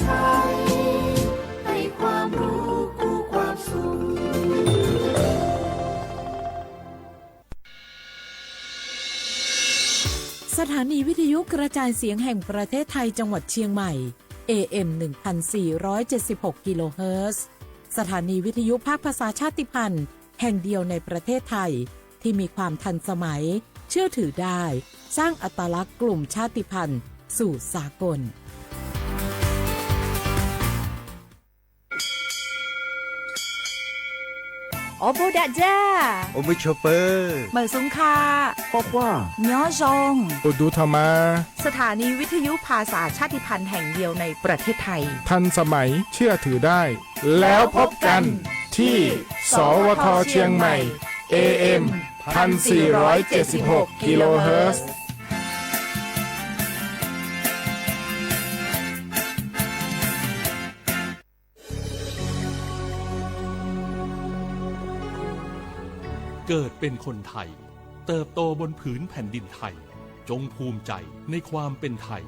ไทยให้ความรู้คู่ความสุขสถานีวิทยุกระจายเสียงแห่งประเทศไทยจังหวัดเชียงใหม่ AM 1476 กิโลเฮิรตซ์สถานีวิทยุภาคภาษาชาติพันธุ์แห่งเดียวในประเทศไทยที่มีความทันสมัยเชื่อถือได้สร้างอัตลักษณ์กลุ่มชาติพันธุ์สู่สากลโอโบดะจ้าโอมิชเปอร์เหมอซุงคาปอกว่าย้อซงโอดูธรรมาสถานีวิทยุภาษาชาติพันธุ์แห่งเดียวในประเทศไทยทันสมัยเชื่อถือได้แล้วพบกันที่สวทเชียงใหม่ AM 1476 กิโลเฮิรตซ์เกิดเป็นคนไทยเติบโตบนผืนแผ่นดินไทยจงภูมิใจในความเป็นไทย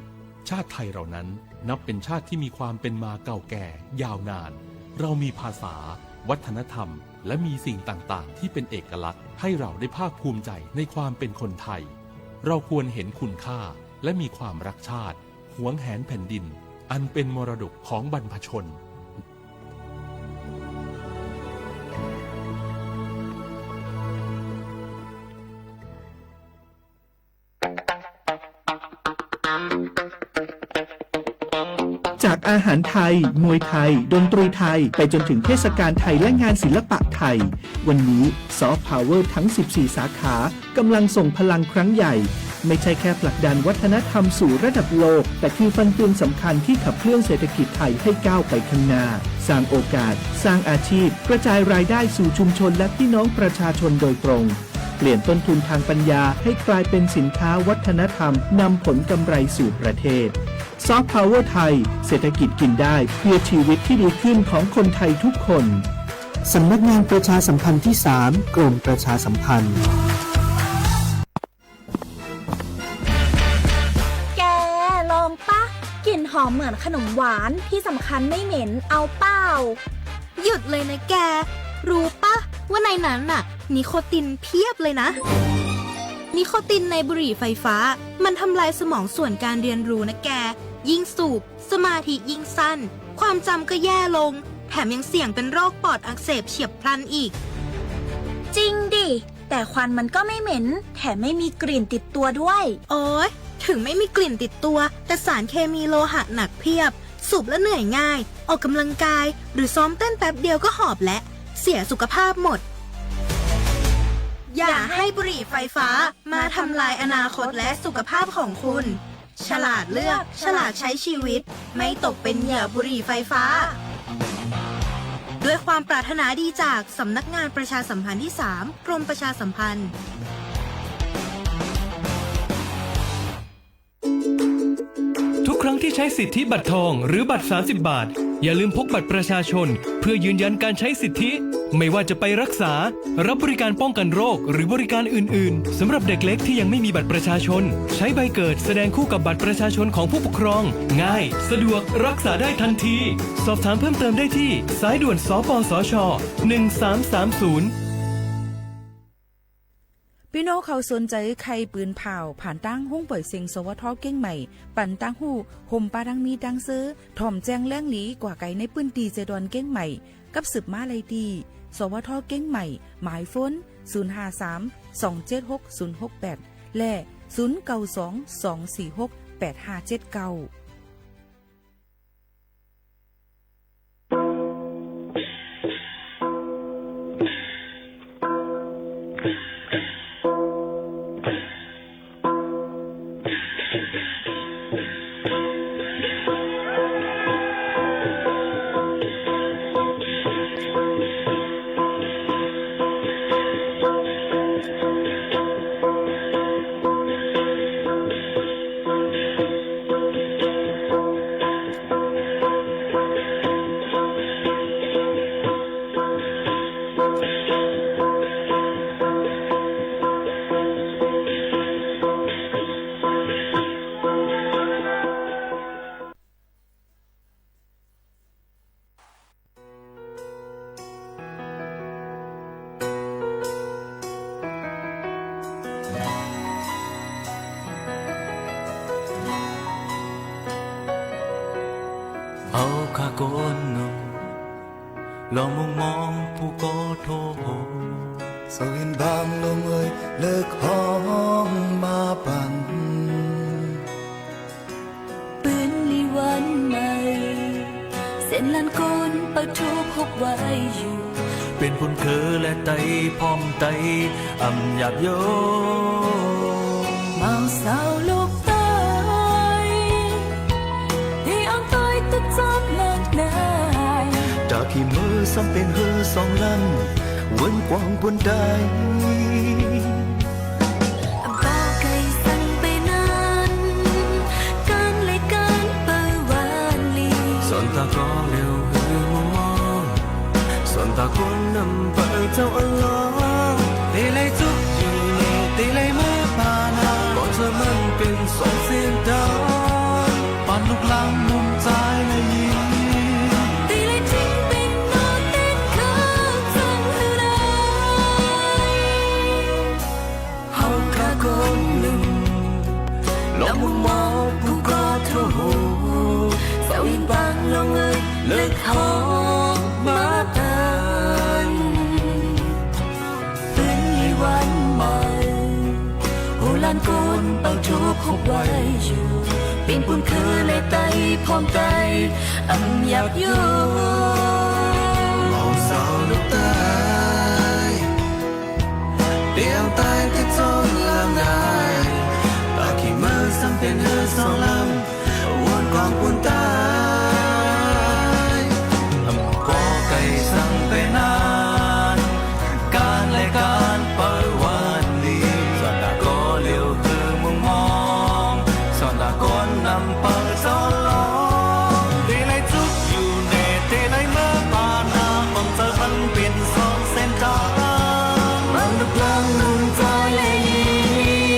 ชาติไทยเรานั้นนับเป็นชาติที่มีความเป็นมาเก่าแก่ยาวนานเรามีภาษาวัฒนธรรมและมีสิ่งต่างๆที่เป็นเอกลักษณ์ให้เราได้ภาคภูมิใจในความเป็นคนไทยเราควรเห็นคุณค่าและมีความรักชาติหวงแหนแผ่นดินอันเป็นมรดกของบรรพชนจากอาหารไทยมวยไทยดนตรีไทยไปจนถึงเทศกาลไทยและงานศิลปะไทยวันนี้ซอฟต์พาวเวอร์ทั้ง14สาขากำลังส่งพลังครั้งใหญ่ไม่ใช่แค่ผลักดันวัฒนธรรมสู่ระดับโลกแต่คือฟันเฟืองสำคัญที่ขับเคลื่อนเศรษฐกิจไทยให้ก้าวไปข้างหน้าสร้างโอกาสสร้างอาชีพกระจายรายได้สู่ชุมชนและพี่น้องประชาชนโดยตรงเปลี่ยนต้นทุนทางปัญญาให้กลายเป็นสินค้าวัฒนธรรมนำผลกำไรสู่ประเทศซอฟต์พาวเวอร์ไทยเศรษฐกิจกินได้เพื่อชีวิตที่ดีขึ้นของคนไทยทุกคนสำนักงานประชาสัมพันธ์ที่ 3 กรมประชาสัมพันธ์แกลองปะกลิ่นหอมเหมือนขนมหวานที่สำคัญไม่เหม็นเอาเปล่าหยุดเลยนะแกรู้ปะว่าในนั้นน่ะนิโคตินเพียบเลยนะนิโคตินในบุหรี่ไฟฟ้ามันทำลายสมองส่วนการเรียนรู้นะแกยิ่งสูบสมาธิยิ่งสั้นความจำก็แย่ลงแถมยังเสี่ยงเป็นโรคปอดอักเสบเฉียบพลันอีกจริงดิแต่ควันมันก็ไม่เหม็นแถมไม่มีกลิ่นติดตัวด้วยโอ๊ยถึงไม่มีกลิ่นติดตัวแต่สารเคมีโลหะหนักเพียบสูบแล้วเหนื่อยง่ายออกกำลังกายหรือซ้อมเต้นแป๊บเดียวก็หอบและเสียสุขภาพหมดอย่าให้บุหรี่ไฟฟ้ามาทำลายอนาคตและสุขภาพของคุณฉลาดเลือกฉลาดใช้ชีวิตไม่ตกเป็นเหยื่อบุหรี่ไฟฟ้าด้วยความปรารถนาดีจากสำนักงานประชาสัมพันธ์ที่ 3 กรมประชาสัมพันธ์ทุกครั้งที่ใช้สิทธิบัตรทองหรือบัตร30 บาทอย่าลืมพกบัตรประชาชนเพื่อยืนยันการใช้สิทธิไม่ว่าจะไปรักษารับบริการป้องกันโรคหรือบริการอื่นๆสำหรับเด็กเล็กที่ยังไม่มีบัตรประชาชนใช้ใบเกิดแสดงคู่กับบัตรประชาชนของผู้ปกครองง่ายสะดวกรักษาได้ทันทีสอบถามเพิ่มเติมได้ที่สายด่วนสปสช1330พี่น้องเขาสนใจใครปืนเผาผ่านตั้งห้องเปิดเสียงสวทเก้งใหม่ปั่นตั้งหูห่มปาดังมีดังซื้อถ่อมแจ้งแล้งหลีกว่าไก่ในปืนตีเจดอนเก้งใหม่กับสืบมาเลยดีสวทเก้งใหม่หมายฝน053-276-068และ0922468579 เอาข้าโกนนมลองมองผู้ก็โทรเศร้าเห็นบางลงเอ่ยเลิกห้องมาปั่นปืนลีวันใหม่เส้นลันโกนเปิดทุกพบไว้อยู่เป็นผลเคอและไตพร้อมไตอำหยาบโยเมาสาวลูกตายที่อ่างตายตึกจำหลักนายจากที่มือซ้ำเป็นเฮือสองลำวนกว้างบนใดบอกไก่สั่งไปนั้นการเลยการเปิดวานลีสอนตาก็เร็วหือมองสอนตาคนนำเปิดเจ้าอัลลอฮ์ตีเลยจุกอยู่นี่ตีเลยมือปานาบอกเธอมันเป็นสองเส้นทางปานลูกหลังมุมใจและยิงตีเลยทิ้งเป็นโนเต้นข้างสั่งหือได้เฮาข้าคนหนึ่งลองมุมมองผู้ก็โทรเศร้ายินบางลงเอ่ยเลิกหอมมาตันปืนลีวันใหม่โหลานโกนเป่าทุกพบไว้อยู่เป็นปุ่นคือเลยไตพร้อมไตอำหยาบอยู่มองสาวลูกตายเดียวตายที่จ้องลำได้ตาขี้มือซ้ำเป็นเฮือสองลำวนกองปุ่นตายก่อไก่สั่งไปนานการและการเปิดวันลีสอนตาก็เลี้ยวคือมุมมองสอนตาก้นนำเปิดสอนลองตีเลยจุกอยู่ในตีเลยเมื่อปานาบังเจอมันเป็นสองเส้นทางมันลุกลังนุ่มใจเลยยิ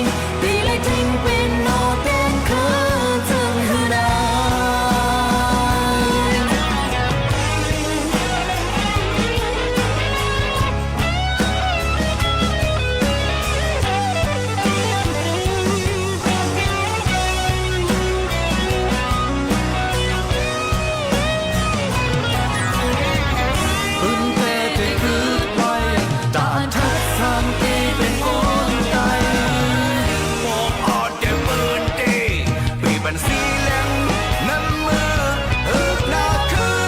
งตีเลยทิ้งเป็นโนเต้นข้างจังหือได้ปืนเตะที่คือไว้ตาทัดสามตีเป็นคนไทยมองออดแก่ปืนตีปีบันสีแหลมน้ำมือหน้าคือ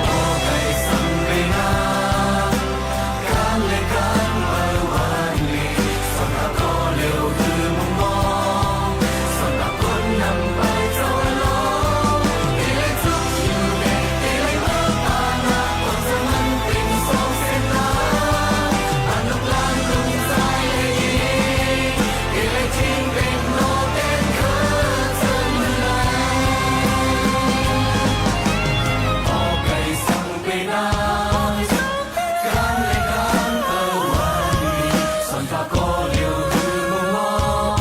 โอ้ไก่สั่งไปนาการและการเปิดวันลีสอนตาก็เร็วคือมุมมองสอนตาคนนำไปเจ้าลองตีเลยจุกอยู่ในตีเลยเมื่อปานาบอกเธอมันเป็นสองเส้นทางปานลูกหลานลุงใจเลยยิงตีเลยทิ้งเป็นโนเต้นข้างจังหือได้ออกไก่สั่งไปนาการและการเปิดวันลีสอนตาก็เร็วคือมุมมอง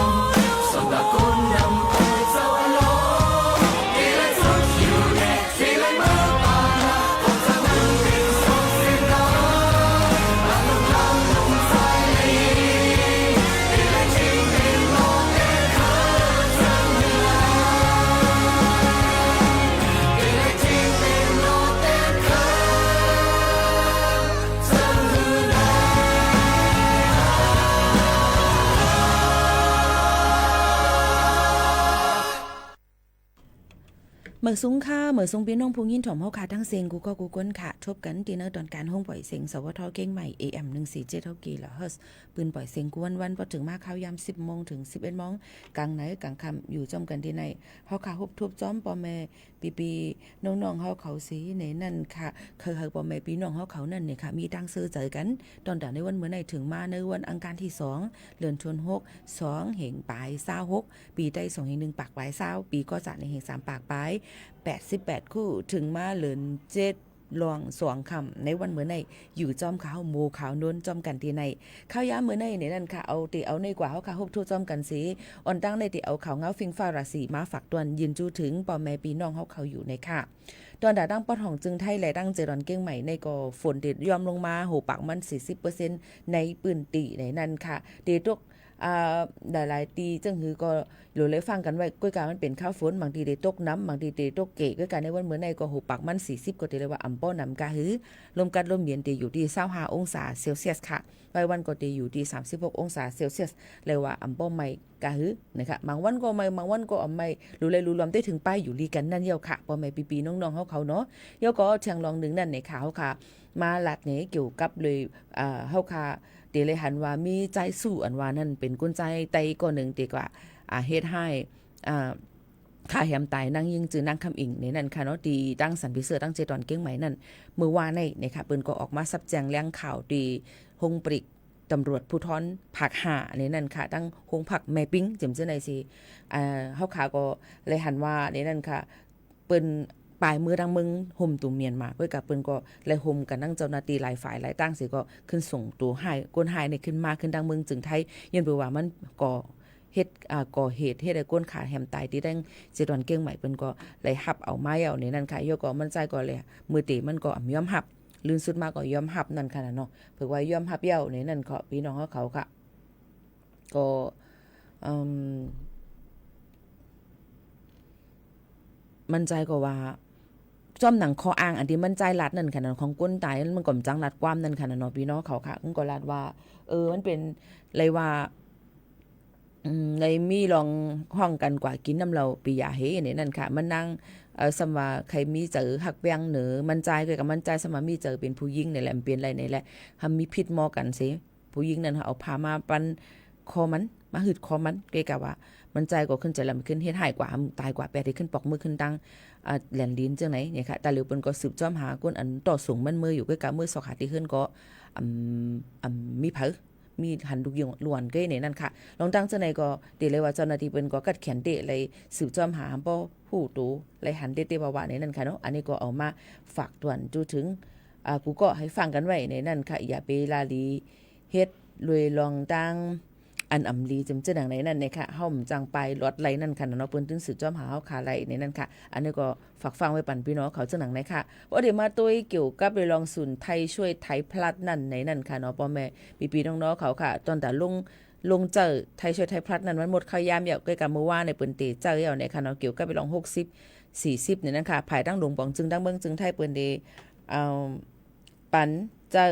สอนตาคนนำไปเจ้าลองตีเลยจุกอยู่ในตีเลยเมื่อปานาบอกเธอมันเป็นสองเส้นทางปานลูกหลานลุงใจเลยยิงตีเลยทิ้งเป็นโนเต้นข้างจังหือได้ตีเลยทิ้งเป็นโนเต้นข้างจังหือได้ เมื่อซุ้งค่าเมื่อซุ้งพี่น้องผู้ยินถ่อมเฮาค่ะทั้งเสียงกูก็กูก้นค่ะทบกันตีเนอร์ตอนการห้องปล่อยเสียงสวทเก่งใหม่ AM 147กิโลเฮิรตซ์ปืนปล่อยเสียงกวันพอถึงมาเข้ายาม 10 โมงถึง 11 โมงกลางไหนกลางค่ำอยู่จอมกันที่ไหนเฮาค่ะฮบทุบจ้อมปอแม่ปีน้องๆเฮาเขาสีในนั่นค่ะคือปอแม่พี่น้องเฮาเขานั่นเนี่ยค่ะมีตั้งซื้อเจอกันตอนแต่ในวันเมื่อไหร่ถึงมาในวันอังคารที่2เดือนธันวาคม2เหงปลาย26ปีใต้2เหง1ปากปลาย20ปีก็จะในเหง3ปากปลาย88คู่ถึงมาเหลือน7ลวงสวงคำในวันเมื่อในอยู่จอมขาวโมขาวนวลจอมกันที่ในข้าวยามเมื่อในนั่นค่ะเอาในกว่าเขาค่ะฮบทั่วจอมกันสีอ่อนตั้งในติเอาขาวเงาฟิงฟ้าราศีมาฝักตวนยืนจูถึงปอแม่ปีน้องเขาอยู่ในค่ะตอนดาดังปอดห้องจึงไทยและดังเจรอนเก้งใหม่ในก็ฝนติดยอมลงมาโหปากมัน 40% ในปืนตีในนั้นค่ะตีตก หลายๆตีจังหือก็หรือเลยฟังกันไว้ก้อยกามันเป็นข้าวฝนบางทีได้ตกน้ำบางทีได้ตกเกะก้อยกาในวันเหมือนในก็หูปากมัน40ก็ตีเลยว่าอำป้อนำกาหือลมกัดลมเย็นตีอยู่ที่25องศาเซลเซียสค่ะไว้วันก็ตีอยู่ที่36องศาเซลเซียสเลยว่าอำป้อใหม่กาหือนะคะบางวันก็ไม่บางวันก็อำไม่รู้เลยรู้ลมได้ถึงป้ายอยู่ลีกันนั่นเดียวค่ะพ่อแม่ปีๆน้องๆเขาเนาะเดี๋ยวก็เชียงรองนึงนั่นในข่าวค่ะมาหลัดนี้เกี่ยวกับเลยเฮาค่ะเดี๋ยวเลยหันว่ามีใจสู้อันว่านั่นเป็นกุญใจไตก็หนึ่งดีกว่าเฮ็ดให้ข้าแหมตายนั่งยิงจือนั่งคำอิงในนั้นค่ะเนาะดีตั้งสันพิเศษตั้งเจตอนเก้งไหมนั่นเมื่อวานนี่ค่ะเปิ้นก็ออกมาซับแจงแรงข่าวดีหงปริกตำรวจภูธรภาค5ในนั้นค่ะตั้งหงผักแม่ปิ้งจำซื่อไหนสิเฮาขาก็เลยหันว่าในนั้นค่ะเปิ้นปลายมือดังมึงห่มตุ่มเมียนมาเพื่อกับเปิ้นก็เลยห่มกันทั้งเจ้าหน้าที่หลายฝ่ายหลายตั้งสิก็ขึ้นส่งตัวให้ก้นหายในขึ้นมาขึ้นดังมึงจึงไทยยันเปว่ามันก็เฮ็ดก่อเหตุเฮ็ดให้ก้นขาแหมตายที่ดังเจดอนเก้งใหม่เปิ้นก็เลยหับเอาไม้เอาในนั้นค่ะโยก็มันใจก็เลยมือตีมันก็ยอมหับลื่นสุดมาก็ยอมหับนั่นค่ะเนาะเพิ่นว่ายอมหับเย้าในนั้นก็พี่น้องเขาค่ะก็มันใจก็ว่าจอมหนังคออ้างอันที่มันใจลัดนั่นค่ะของก้นตายมันก็จังลัดความนั่นค่ะเนาะพี่น้องเขาค่ะมันก็ลัดว่ามันเป็นเลยว่าในมีลองห้องกันกว่ากินน้ำเราปียาเฮนี่นั่นค่ะมันนั่งสมว่าใครมีเจอหักแวงเหนือมันใจก็กับมันใจสมว่ามีเจอเป็นผู้หญิงนี่แหละเป็นอะไรนี่แหละทำมีพิษมอกันสิผู้หญิงนั่นเอาพามาปันคอมันมาหืดคอมันเกกะว่ามันใจก็ขึ้นใจลำขึ้นเฮ็ดหายกว่าตายกว่าแปดที่ขึ้นปอกมือขึ้นดังแหลนลิ้นจังไหนเนี่ยค่ะแต่เหลียวเปิ้นก็สืบจ้อมหาก้นอันต่อสูงมันมืออยู่ใกล้กับมือสอขาที่ขึ้นก็มีเผามีหันดุกยงล้วนเก้เนี่ยนั่นค่ะลองตั้งจังไหนก็เดี๋ยวเลยว่าเจ้าหน้าที่เปิ้นก็กัดแขนเตะเลยสืบจ้อมหาบ่ผู้ตูเลยหันเตะว่าเนี่ยนั่นค่ะเนาะอันนี้ก็เอามาฝากตวนจูถึงกูก็ให้ฟังกันไว้ในนั่นค่ะอย่าไปลาลีเฮ็ดรวยลองตั้งอันอำลีจำเจอดังไหนนั่นเนี่ยค่ะเฮาจังไปรถไหลนั่นค่ะเนาะเปิ้นถึงสืบจ้อมหาเฮาขาไหลในนั่นค่ะอันนี้ก็ฝากฟังไว้ปั่นพี่น้องเขาจังหนังไหนค่ะว่าเดี๋ยวมาตุ้ยเกี่ยวกับไปลองศูนย์ไทยช่วยไทยพลัดนั่นในนั่นค่ะเนาะพ่อแม่พี่ๆน้องๆเขาค่ะตอนแต่ลงเจอไทยช่วยไทยพลัดนั่นมันหมดข้าวยามเหี่ยวใกล้กับเมื่อวานในเปิ้นเตเจอเหี่ยวในค่ะเนาะเกี่ยวกับไปลอง60 40เนี่ยนั่นค่ะภายตั้งหลวงปองจึงดังเมืองจึงไทยเปิ้นเดปันเจอ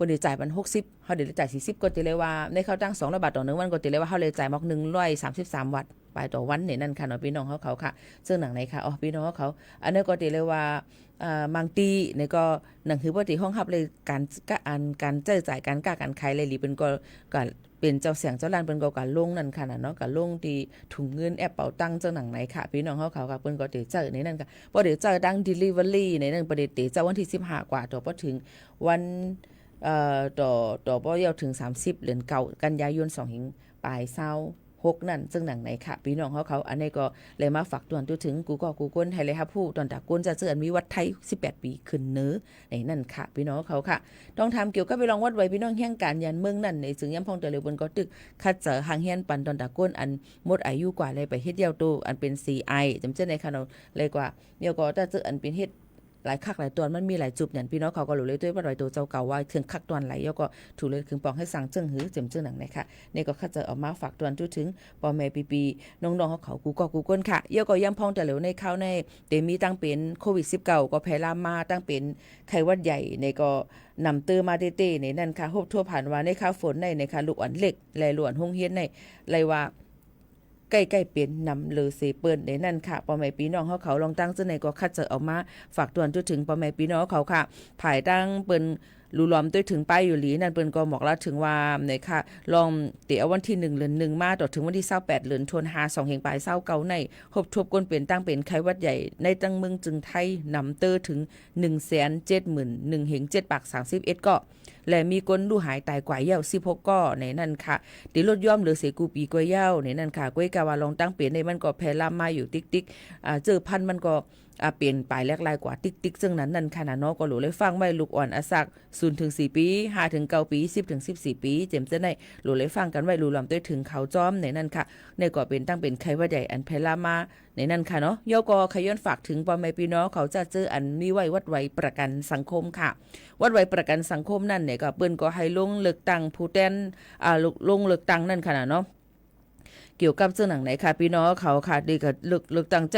ปนจ่ายมัน60เฮาได้จ่าย40ก็ติเลยว่าในเขาตั้ง200 บาทต่อ1วันก็ติเลยว่าเฮาเลยจ่ายมอก133วัตต์ไปต่อวันนี่นั่นค่ะเนาะพี่น้องเขาค่ะซึ่งหนังไหนค่ะพี่น้องเขาอันนี้ก็ติเลยว่าบางตีนี่ก็หนังคือปกติห้องรับเลยการจ่ายการกล้าการขายเลยหรือเป็นก็เป็นเจ้าเสียงเจ้าล้านเปิ้นก็การลงนั่นค่ะเนาะการลงที่ถุงเงินแอปเป๋าตังจังหนังไหนค่ะพี่น้องเขาค่ะเปิ้นก็ได้เจอในนั่นค่ะบ่ได้เจอดัง delivery ในนั่นบ่ได้เจอวันที่15กว่าต่อบ่ถึงวันต่อบ่ยาวถึง30เดือนเก่ากันยายน2หิงปลาย26นั่นซึ่งหนังไหนค่ะพี่น้องเขาอันนี้ก็เลยมาฝากตวนถึงกูก้นให้เลยครับผู้ตอนตะก้นจะเจอมีวัดไทย18ปีขึ้นเนื้อในนั่นค่ะพี่น้องเขาค่ะต้องทำเกี่ยวกับไปลองวัดไว้พี่น้องแห่งการยันเมืองนั่นในซึ่งย่ำพองแต่เลยบนก็ตึกคัดเจอหางเฮียนปันตอนตะก้นอันหมดอายุกว่าเลยไปเฮ็ดเดียวโตอันเป็น CI จำเจในค่ะเนาะเลยกว่าเดี๋ยวก็ถ้าเจออันเป็นเฮ็ดหลายคักหลายตัวมันมีหลายจุบเนี่ยพี่น้องเขาก็รู้เลยด้วยว่าหลายตัวเจ้าเก่าว่าถึงคักตัวไหลแล้วก็ถูเลยถึงปองให้สั่งเจิ้งหือเจิมเจิ้งหนังนะคะนี่ก็คัดจะออกมาฝากตัวถึงปอแม่ปีน้องๆเขากูก้นค่ะเยอะก็ย่ำพองแต่เหลวในข้าวในเตมีตั้งเป็นโควิด19ก็แพร่ลามมาตั้งเป็นไข้หวัดใหญ่ในก็นำเตอมาเต้ๆในนั่นค่ะฮบทั่วผ่านว่าในข้าวฝนในค่ะลูกอ่อนเล็กแลหลวนห้องเฮียนในเลยว่าใกล้ๆเป็นนำเลอเซเปิ้นในนั่นค่ะปอแม่พี่น้องเขาลองตั้งจังไหนก็คัดเจอออกมาฝากตวนถึงปอแม่พี่น้องเขาค่ะภายตั้งเปิ้นรูล้อมด้วยถึงป้ายอยู่หลีนั่นเปิ้นก็บอกแล้วถึงว่าเนี่ยค่ะลองเตะวันที่1เดือน1มาต่อถึงวันที่28เดือนธันวาคม2เฮงปลาย29ในฮบทบก้นเป็นตั้งเป็นไข้หวัดใหญ่ในตั้งเมืองจึงไทยนำเตอถึง 171,000 เฮง7ปาก31ก็และมีคนลู่หายตายกว่าเย้า16ก็ในนั่นค่ะติลดย่อมเหลือเสกูปีกว่าเย้าในนั่นค่ะก้อยกาวาลองตั้งเป็นในมันก็แพร่ลามมาอยู่ติ๊กๆเจอพันมันก็ เปลี่ยนปลายแลกลายกว่าติ๊กๆซึ่งนั้นนั่นค่ะนะเนาะก็หลูเลยฟังไว้ลูกอ่อนอาศัก0ถึง4ปี5ถึง9ปี10ถึง14ปีเจมจะได้หลูเลยฟังกันไว้รู้ลำด้วยถึงเขาจ้อมในนั่นค่ะในก็เป็นตั้งเป็นไข้หวัดใหญ่อันแพร่ลามาในนั่นค่ะเนาะยกขย้อนฝากถึงพ่อแม่พี่น้องเขาจะเจออันมีไว้วัดไว้ประกันสังคมค่ะวัดไว้ประกันสังคมนั่นเนี่ยก็เปิ้นก็ให้ลงเลือกตั้งผู้แทนลงเลือกตั้งนั่นค่ะเนาะเกี่ยวกับเรื่องหนังไหนค่ะพี่น้องเขาค่ะดีกับเลือกตั้งใจ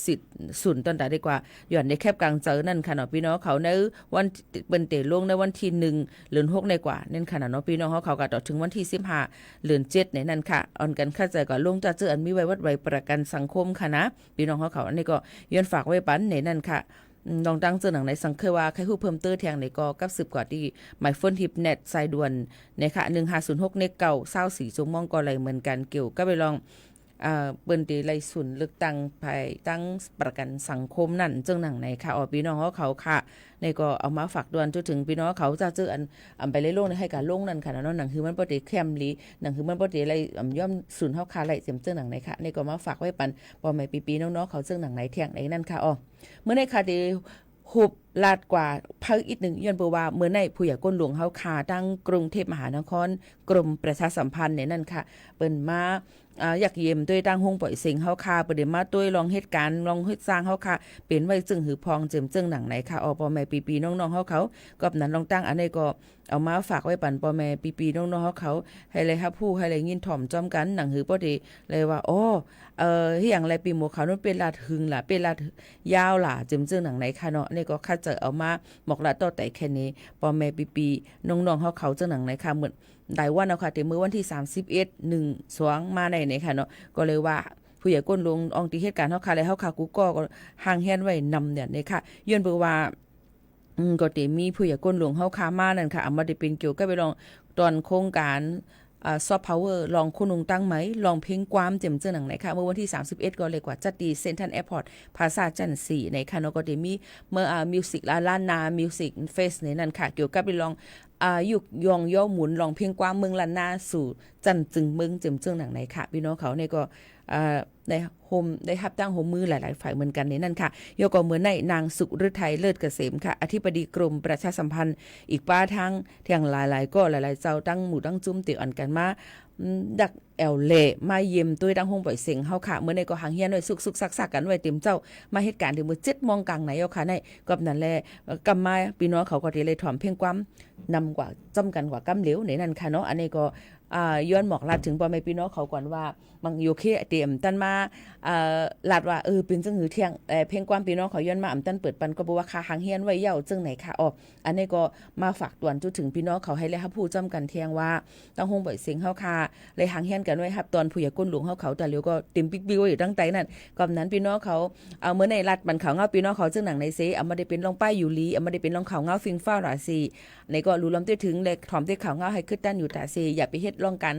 สิทธิ์ศูนย์ต้นตาดีกว่าย้อนในแคบกลางเจอนั่นค่ะเนาะพี่น้องเขาในวันเปิ้นเตลงในวันที่1เดือน6ในกว่านั่นค่ะเนาะพี่น้องเขาก็ต่อถึงวันที่15เดือน7ในนั่นค่ะอ่อนกันเข้าใจก็ลงจะเจออันมีไว้วัดไว้ประกันสังคมค่ะนะพี่น้องเขาอันนี้ก็ย้อนฝากไว้ปันในนั่นค่ะลองตั้งเจอหนังในสังเคยว่าใครฮู้เพิ่มเติมแทงในก็กับ10กว่าที่หมายโฟนทิปเน็ตสายด่วนนะคะ1506เนกเก่า24ชั่วโมงก็เลยเหมือนกันเกี่ยวก็ไปลองเปิ้นที่ไล่ศูนย์เลือกตั้งภายตั้งประกันสังคมนั่นจึงหนังไหนค่ะพี่น้องเขาค่ะในก็เอามาฝากด่วนจนถึงพี่น้องเขาจะเจออันไปเลยลงให้การลงนั่นค่ะเนาะหนังคือมันบ่ได้แคมลีหนังคือมันบ่ได้อะไรย่อมศูนย์เฮาค่ะไล่เสียมเจอหนังไหนค่ะในก็มาฝากไว้ปันบ่แม่ปีๆน้องๆเขาเจอหนังไหนเที่ยงไหนนั่นค่ะเมื่อในค่ะที่หุบลาดกว่าพักอีกหนึ่งย้อนเปว่าเมื่อในผู้ใหญ่ก้นหลวงเฮาคาตั้งกรุงเทพมหานครกรมประชาสัมพันธ์เนี่ยนั่นค่ะเปิ้นมาอยากเยี่ยมด้วยตั้งห้องปล่อยเสียงเฮาคาประเดี๋ยวมาด้วยลองเหตุการณ์ลองเฮ็ดสร้างเฮาคาเป็นไว้จึงหือพองเจิมเจิงหนังไหนค่ะพ่อแม่ปีๆน้องๆเขาก็นั้นลองตั้งอันนี้ก็เอามาฝากไว้ปันพ่อแม่ปีๆน้องๆเขาให้เลยครับผู้ให้เลยยินถ่อมจอมกันหนังหือบ่ได้เลยว่าอย่างไรปีหมู่เขานั้นเป็นลาดหึงล่ะเป็นลาดยาวล่ะเจิมเจิงหนังไหนค่ะเนาะนี่ก็คัดเจอเอามาหมอกละต่อแต่แค่นี้พ่อแม่ปีๆน้องๆเขาเจิงหนังไหนค่ะเหมือนได้วันเอาค่ะแต่มื้อวันที่31 1 2มาในค่ะเนาะก็เลยว่าผู้ใหญ่ก้นลงอองที่เหตุการณ์เฮาค่ะแล้วเฮาค่ะกูก็ห่างแฮนไว้นำเนี่ยนี่ค่ะย้อนเบิ่งว่าก็สิมีผู้ใหญ่ก้นหลวงเฮาค่ะมานั่นค่ะเอามาได้เป็นเกี่ยวกับไปลองตอนโครงการซอฟต์พาวเวอร์ลองคุณนุงตั้งไหมลองเพลงความเจ็มเจอหนังไหนค่ะเมื่อวันที่31ก็เลยกว่าจัดดีเซ็นทรัลแอร์พอร์ตพาซาจันทร์4ในค่ะเนาะก็ได้มีเมื่อมิวสิกล้านนามิวสิกเฟสในนั้นค่ะเกี่ยวกับไปลองยุกยองย่อหมุนลองเพลงความเมืองล้านนาสู่จันจึงเมืองเจ็มเจอหนังไหนค่ะพี่น้องเขาเนี่ยก็ได้โฮมได้รับตั้งโฮมมือหลายๆฝ่ายเหมือนกันในนั่นค่ะยกก็เหมือนในนางสุฤทัยเลิศเกษมค่ะอธิบดีกรมประชาสัมพันธ์อีกป้าทั้งเที่ยงหลายๆก็หลายๆเจ้าตั้งหมู่ตั้งจุ้มติอ่อนกันมาดักแอลเล่มาเยี่ยมด้วยดังห้องปล่อยเสียงเฮาค่ะเมื่อในก็หางเฮียนไว้สุกๆซักๆกันไว้เต็มเจ้ามาเหตุการณ์ถึงมื้อ7 โมงกลางไหนเอาค่ะในก็นั่นแหละกำมาพี่น้องเขาก็ได้เลยถ่อมเพียงความนำกว่าจำกันกว่ากำเหลวในนั้นค่ะเนาะอันนี้ก็ย้อนหมอกลาดถึงพ่อแม่พี่น้องเขาก่อนว่าบางโยเคเตรียมตันมาลาดว่าเป็นจังหือเที่ยงเพลงความพี่น้องเขาย้อนมาตันเปิดปันก็บอกว่าค่าหางเฮียนไว้เย่าจังไหนค่ะอันนี้ก็มาฝากตวนจุดถึงพี่น้องเขาให้เลยครับผู้จำกันเที่ยงว่าต้องห้องบ่อยเสียงเฮาค่ะเลยหางเฮียนกันไว้ครับตอนผู้ใหญ่ก้นหลวงเขาแต่เร็วก็เต็มปิ๊กบิ้วอยู่ตั้งใจนั่นก่อนนั้นพี่น้องเขาเอาเมื่อในรัดบันเขาเงาพี่น้องเขาจังหนังในเซเอามาได้เป็นลองป้ายอยู่ลีเอามาได้เป็นลองเขาเงาฟิงฟ้าราศีในก็รู้ลำเต้ถึงเลยถ่อมเต้เขาเงาให้ขึ้นด้านอยู่ตาเซอย่าไปเฮ็ดลองกัน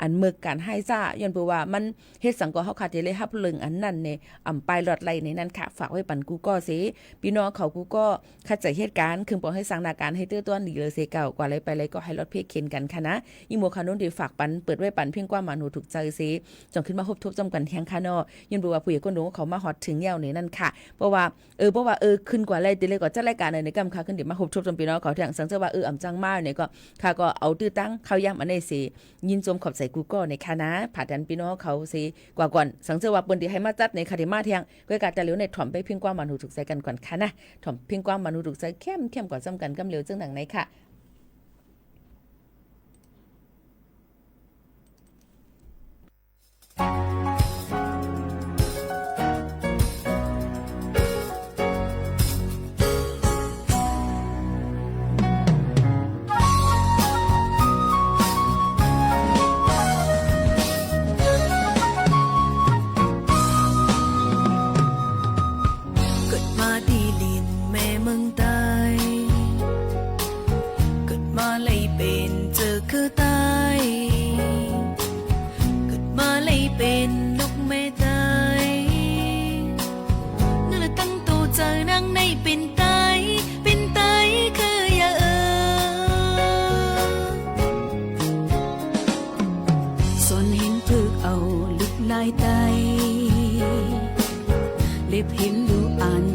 อันเมือกการให้ซ่าย้อนเปว่ามันเฮ็ดสังก็เฮาขาดเลยรับเรื่องอันนั้นเนี่ยปลายหลอดไหลในนั้นค่ะฝากไว้ปันกูก็สิพี่น้องเขากูก็คัดใจเหตุการณ์คือบอกให้สังนาการให้ตื้อต้นดีเลยเสเก่ากว่าอะไรไปเลยก็ให้รถเพกเข็นกันค่ะนะอีโมคานุนที่ฝากปันเปิดไว้ปันเพียงกว่ามาหนูถูกใจสิจงขึ้นมาพบทบจำกันแทงค่ะเนาะย้อนเปว่าผู้ใหญ่คนหนูเขามาฮอดถึงยาวในนั้นค่ะเพราะว่าขึ้นกว่าอะไรติเลยก็จัดรายการในกำค่ะขึ้นเดี๋ยวมาพบทบจำพี่น้องเขาแทงสังเจว่าจังมาเนี่ยก็ค่ะก็เอาตื้อตั้งเข้าย่ำอันนี้สิยินจมขอบใส่กูก็ในคณะผ่าดันพี่น้องเขาสิกว่าก่อนสังเจว่าเปิ้นที่ให้มาจัดในคาเดมาเที่ยงก็การจะเหลียวในถ่อมไปเพียงกว่ามาหนูถูกใจกันก่อนค่ะนะถ่อมเพียงกว่ามาหนูถูกใจเข้มก่อนจำกันกำเหลียวจังหนังไหนค่ะเล็บเห็นดูอัน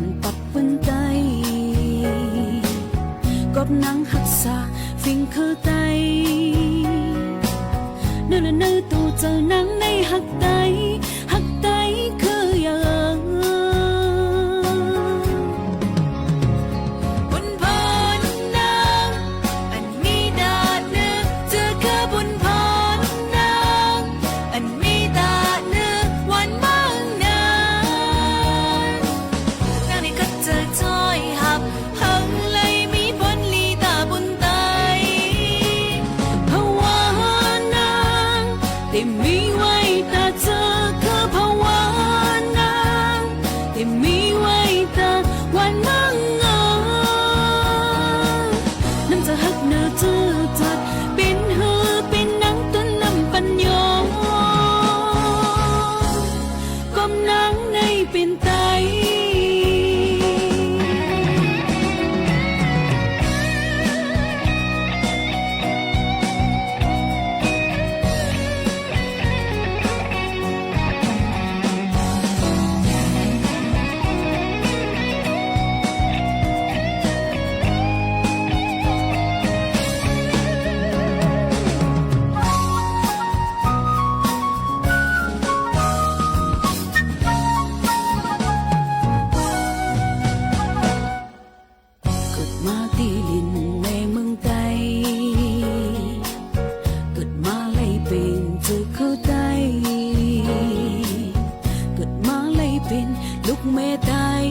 nắng hắt xa phình khơ tay nơi là nơi tù chờ nắng nay hắt tay khơ giờ buồn phơn nắng anh mi đã nước chưa khơ buồn phơn nắng anh mi đã nướcวันmang nắng nắng này cất trời trôi hạp hằng lấy mi buồn ly ta buồn tayภาวะนางแต่มีไว้ตาเจอคือภาวะนางแต่มีไว้ตาวันมั่งเงาน้ำจะหักเนื้อจืดจัดเป็นหือเป็นนังต้นน้ำปัญญาก้มนังในเป็นไตเกิดมาตีลินในเมืองไทยเกิดมาเลยเป็นเจ้าเข้าใจเกิดมาเลยเป็นลูกแม่ไทย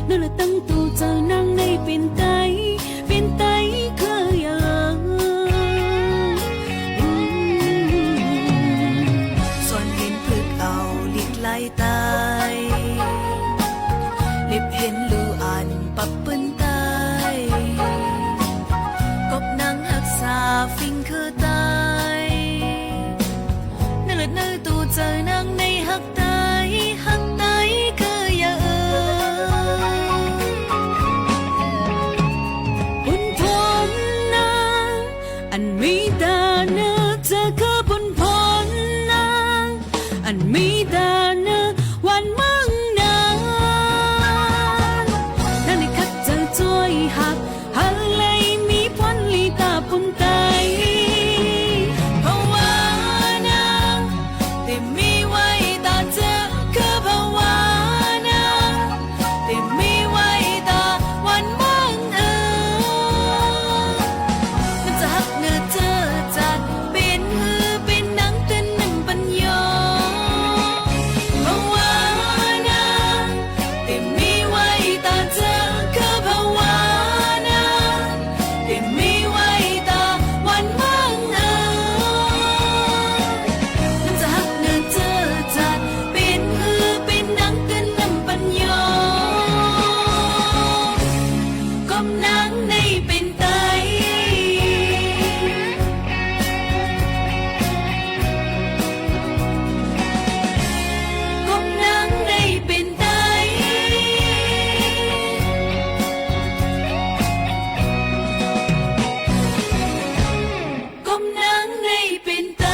นั่นแหละตั้งตัวเจ้านางในเป็นไตเคยยังส่วนเห็นพึกเอาลิดไล่ตายลิบเห็นลูอันปับปืนตายกบนางหักษาฟิงคือตายนั่นแหละเนื้อตูเจอนางในหักตายคืออย่าบุญพรนางอันมีตาเนื้อเจอคือบุญพรนางอันมีตาเนื้อวันมั่งนางนั่นในคัดเจอจอยหักหันเลยมีพ้นลีตาปุ่นไตภาวะนางแต่มีไว้ตาเจอคือภาวะนางแต่มีไว้ตาวันมั่งมันจะหักเนื้อเจอจัดเป็นหือเป็นนังเต้นน้ำปัญญาภาวะนางแต่มีไว้ตาเจอคือภาวะนางแต่มีไว้ตาวันมั่งมันจะหักเนื้อเจอจัดเป็นหือเป็นนังเต้นน้ำปัญญาก้มนังในเป็นไตก้มนังในเป็นไตก้มนังในเป็นไต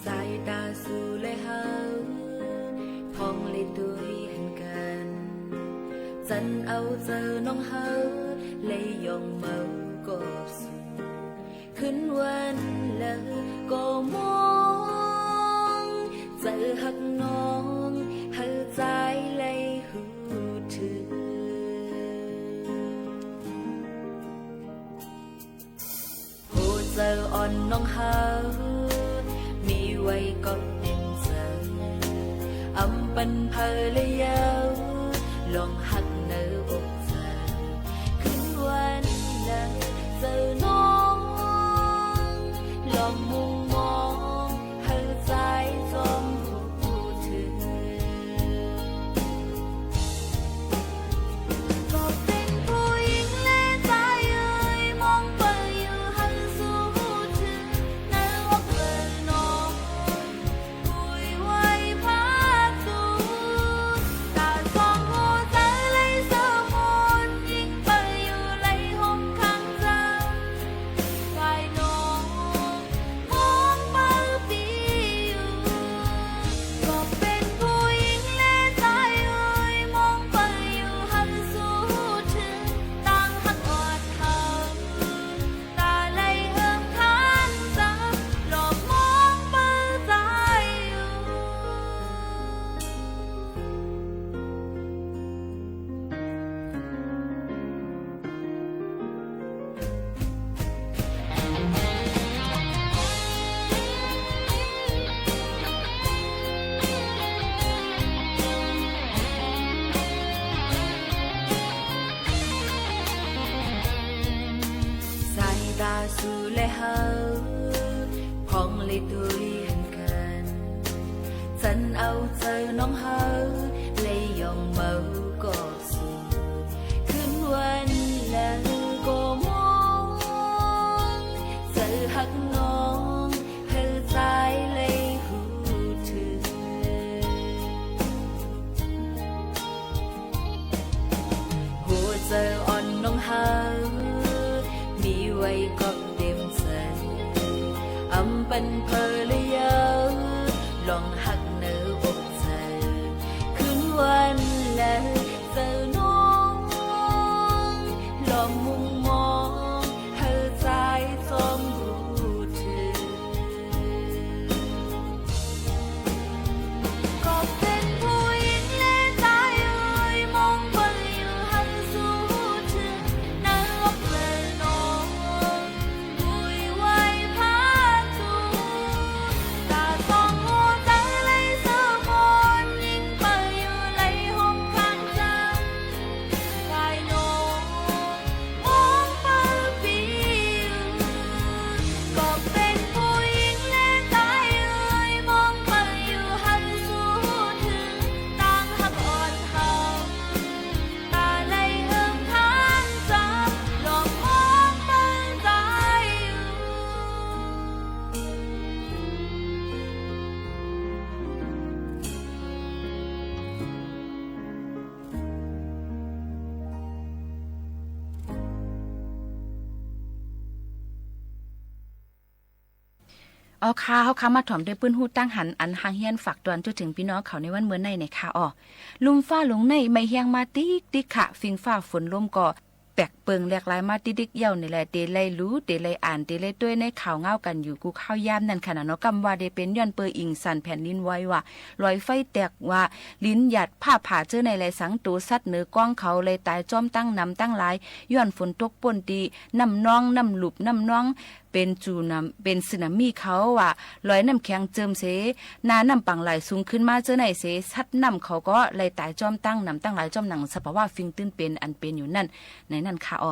สายตาสู่เลยเฮาพองเลยตัวเห็นกันจันเอาเจอน้องเฮาเลยยองเมากบสู่ขึ้นวันเลยก็มองเจอหักน้องเฮาใจเลยหูถือโหเจออ่อนน้องเฮามีไว้ก็เป็นเจออำปันเพลเลยยาวลองหักเนื้ออกเจอขึ้นวันเลยเจอน้อง และเฮาพองเลยตุยหันกันฉันเอาเจอน้องเฮาเลยยองเมาก็สู่คืนวันแล้วก็มองเจอหักน้องเธอใจเลยหูถึงหัวเจออ่อนน้องเฮามีไว้ก็เต็มใจอำเป็นเพลเลยเยาลองหักเนื้ออกใจคืนวันแล้วเจอน้องลองมุมมองเธอใจจอมรู้ถึงก็เป็นผู้หญิงและใจเอ่ยมองไปอยู่หันสู้ถึงนับเลยน้องบุยไว้พาจูตาสองหัวใจเลยเสือมนยิ่งไปอยู่เลยห้องข้างจังกายน้องมองไปฟิวก็เป็นผู้หญิงและใจเอ่ยมองไปอยู่หันสู้ถึงต่างหักอ่อนเฮาตาเลยเอิมทางจับลองมองเบิ่งใจอยู่ เอาค่ะเฮาค้ามาถ่อมด้วยปื้นฮู้ตั้งหันอันหางเฮียนฝากตอนจนถึงพี่น้องเขาในวันเมื่อในเนี่ยค่ะอ้อลุมฟ้าลงในไม่เฮียงมาติ๊กค่ะฟิงฟ้าฝนลมก็แปกเปิงแหลกหลายมาติ๊กเหี่ยวนี่แหละเตไลรู้เตไลอ่านเตไลด้วยในข่าวเงากันอยู่กูข้าวยามนั่นขนาดเนาะกำว่าได้เป็นย้อนเปออิงสันแผ่นดินไว้ว่าลอยไฟแตกว่าลิ้นหยัดผ้าผ่าเจอในไหลสังตูสัตว์เหนือกว้างเขาเลยตายจอมตั้งนำตั้งหลายย้อนฝนตกป่นตีน้ำน้องน้ำหลุบน้ำน้องเป็นจูน้ำเป็นสึนามิเขาว่าลอยน้ำแข็งเจิมเสนาน้ำปังไหลสูงขึ้นมาเจอในเสซัดน้ำเขาก็เลยตายจอมตั้งนำตั้งหลายจอมหนังสภาวะฟิงตื้นเป็นอันเป็นอยู่นั่นในนั่นค่ะอ๋อ